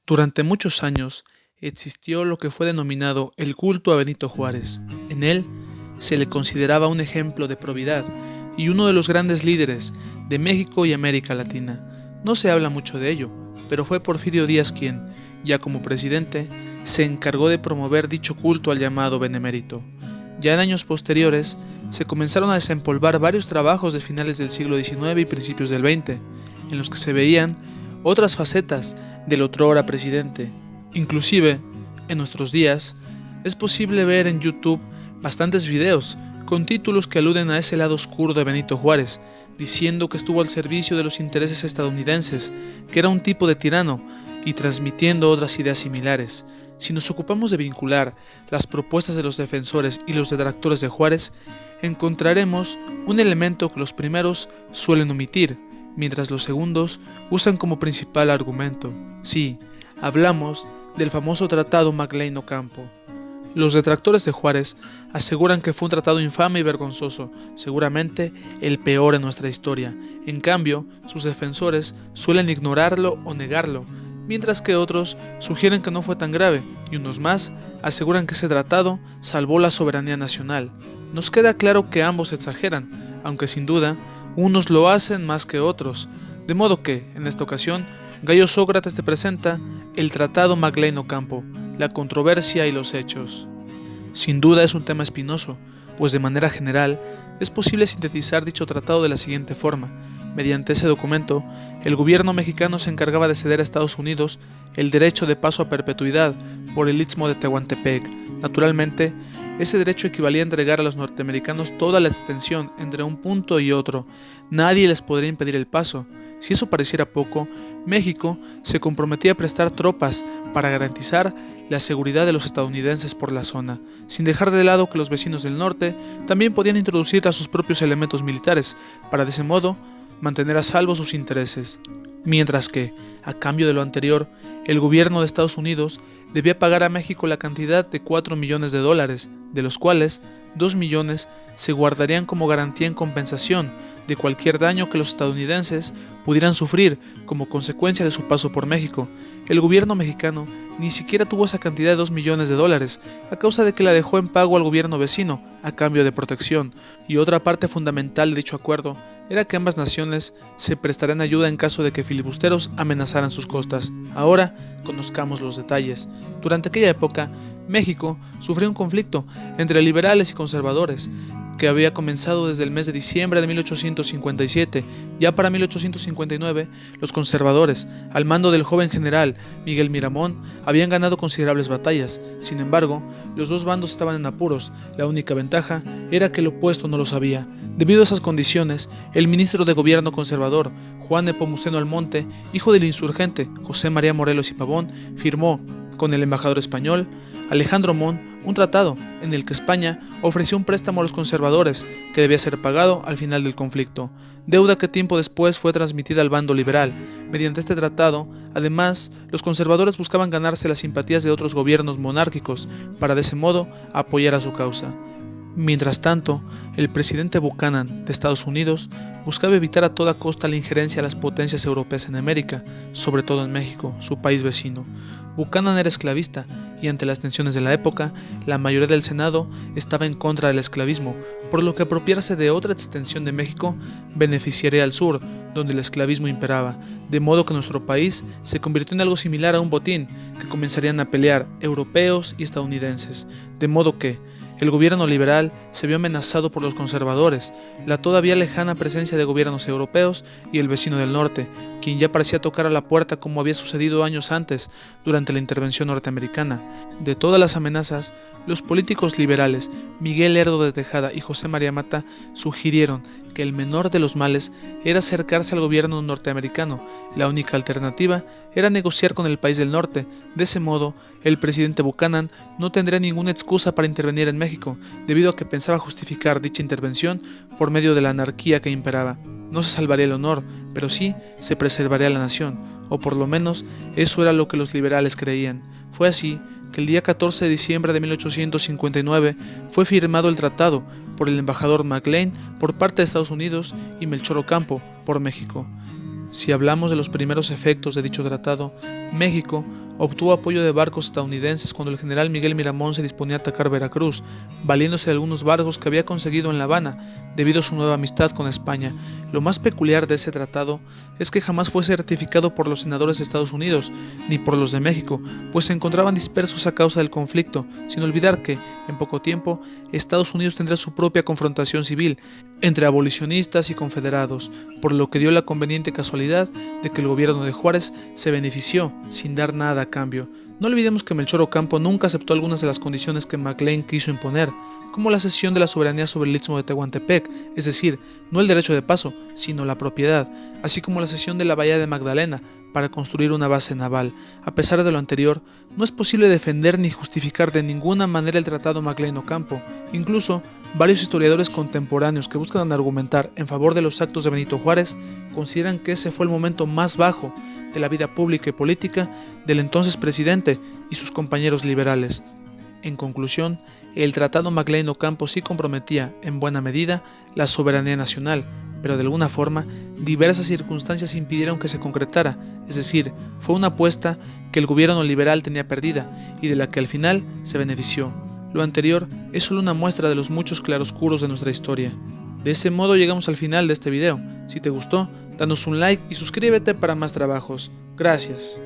Durante muchos años existió lo que fue denominado el culto a Benito Juárez. En él se le consideraba un ejemplo de probidad y uno de los grandes líderes de México y América Latina. No se habla mucho de ello, pero fue Porfirio Díaz quien, ya como presidente, se encargó de promover dicho culto al llamado Benemérito. Ya en años posteriores, se comenzaron a desempolvar varios trabajos de finales del siglo XIX y principios del XX, en los que se veían otras facetas del otrora presidente. Inclusive, en nuestros días, es posible ver en YouTube bastantes videos con títulos que aluden a ese lado oscuro de Benito Juárez, diciendo que estuvo al servicio de los intereses estadounidenses, que era un tipo de tirano, y transmitiendo otras ideas similares. Si nos ocupamos de vincular las propuestas de los defensores y los detractores de Juárez, encontraremos un elemento que los primeros suelen omitir, mientras los segundos usan como principal argumento. Sí, hablamos del famoso Tratado Maclean-Ocampo. Los detractores de Juárez aseguran que fue un tratado infame y vergonzoso, seguramente el peor en nuestra historia. En cambio, sus defensores suelen ignorarlo o negarlo, mientras que otros sugieren que no fue tan grave, y unos más aseguran que ese tratado salvó la soberanía nacional. Nos queda claro que ambos exageran, aunque sin duda, unos lo hacen más que otros, de modo que, en esta ocasión, Gallo Sócrates te presenta el Tratado Maclean-Ocampo, la controversia y los hechos. Sin duda es un tema espinoso, pues de manera general es posible sintetizar dicho tratado de la siguiente forma. Mediante ese documento, el gobierno mexicano se encargaba de ceder a Estados Unidos el derecho de paso a perpetuidad por el Istmo de Tehuantepec. Naturalmente, ese derecho equivalía a entregar a los norteamericanos toda la extensión entre un punto y otro. Nadie les podría impedir el paso. Si eso pareciera poco, México se comprometía a prestar tropas para garantizar la seguridad de los estadounidenses por la zona, sin dejar de lado que los vecinos del norte también podían introducir a sus propios elementos militares, para de ese modo mantener a salvo sus intereses. Mientras que, a cambio de lo anterior, el gobierno de Estados Unidos debía pagar a México la cantidad de $4 millones, de los cuales 2 millones se guardarían como garantía en compensación de cualquier daño que los estadounidenses pudieran sufrir como consecuencia de su paso por México. El gobierno mexicano ni siquiera tuvo esa cantidad de $2 millones, a causa de que la dejó en pago al gobierno vecino a cambio de protección, y otra parte fundamental de dicho acuerdo era que ambas naciones se prestarían ayuda en caso de que filibusteros amenazaran sus costas. Ahora conozcamos los detalles. Durante aquella época, México sufrió un conflicto entre liberales y conservadores, que había comenzado desde el mes de diciembre de 1857. Ya para 1859, los conservadores, al mando del joven general Miguel Miramón, habían ganado considerables batallas. Sin embargo, los dos bandos estaban en apuros. La única ventaja era que el opuesto no lo sabía. Debido a esas condiciones, el ministro de gobierno conservador, Juan Nepomuceno Almonte, hijo del insurgente José María Morelos y Pavón, firmó con el embajador español Alejandro Mon un tratado en el que España ofreció un préstamo a los conservadores que debía ser pagado al final del conflicto, deuda que tiempo después fue transmitida al bando liberal. Mediante este tratado, además, los conservadores buscaban ganarse las simpatías de otros gobiernos monárquicos para de ese modo apoyar a su causa. Mientras tanto, el presidente Buchanan de Estados Unidos buscaba evitar a toda costa la injerencia de las potencias europeas en América, sobre todo en México, su país vecino. Buchanan era esclavista y ante las tensiones de la época, la mayoría del Senado estaba en contra del esclavismo, por lo que apropiarse de otra extensión de México beneficiaría al sur, donde el esclavismo imperaba, de modo que nuestro país se convirtió en algo similar a un botín que comenzarían a pelear europeos y estadounidenses, de modo que el gobierno liberal se vio amenazado por los conservadores, la todavía lejana presencia de gobiernos europeos y el vecino del norte, quien ya parecía tocar a la puerta como había sucedido años antes durante la intervención norteamericana. De todas las amenazas, los políticos liberales Miguel Lerdo de Tejada y José María Mata sugirieron que el menor de los males era acercarse al gobierno norteamericano. La única alternativa era negociar con el país del norte. De ese modo, el presidente Buchanan no tendría ninguna excusa para intervenir en México, debido a que pensaba justificar dicha intervención por medio de la anarquía que imperaba. No se salvaría el honor, pero sí se preservaría la nación, o por lo menos eso era lo que los liberales creían. Fue así que el día 14 de diciembre de 1859 fue firmado el tratado por el embajador Maclean por parte de Estados Unidos y Melchor Ocampo por México. Si hablamos de los primeros efectos de dicho tratado, México obtuvo apoyo de barcos estadounidenses cuando el general Miguel Miramón se disponía a atacar Veracruz, valiéndose de algunos barcos que había conseguido en La Habana, debido a su nueva amistad con España. Lo más peculiar de ese tratado es que jamás fue certificado por los senadores de Estados Unidos, ni por los de México, pues se encontraban dispersos a causa del conflicto, sin olvidar que, en poco tiempo, Estados Unidos tendrá su propia confrontación civil entre abolicionistas y confederados, por lo que dio la conveniente casualidad de que el gobierno de Juárez se benefició sin dar nada a cambio. No olvidemos que Melchor Ocampo nunca aceptó algunas de las condiciones que McLean quiso imponer, como la cesión de la soberanía sobre el istmo de Tehuantepec, es decir, no el derecho de paso, sino la propiedad, así como la cesión de la bahía de Magdalena para construir una base naval. A pesar de lo anterior, no es posible defender ni justificar de ninguna manera el Tratado McLean-Ocampo. Incluso, varios historiadores contemporáneos que buscan argumentar en favor de los actos de Benito Juárez consideran que ese fue el momento más bajo de la vida pública y política del entonces presidente y sus compañeros liberales. En conclusión, el Tratado McLean-Ocampo sí comprometía, en buena medida, la soberanía nacional, pero de alguna forma, diversas circunstancias impidieron que se concretara, es decir, fue una apuesta que el gobierno liberal tenía perdida y de la que al final se benefició. Lo anterior es solo una muestra de los muchos claroscuros de nuestra historia. De ese modo llegamos al final de este video. Si te gustó, danos un like y suscríbete para más trabajos. Gracias.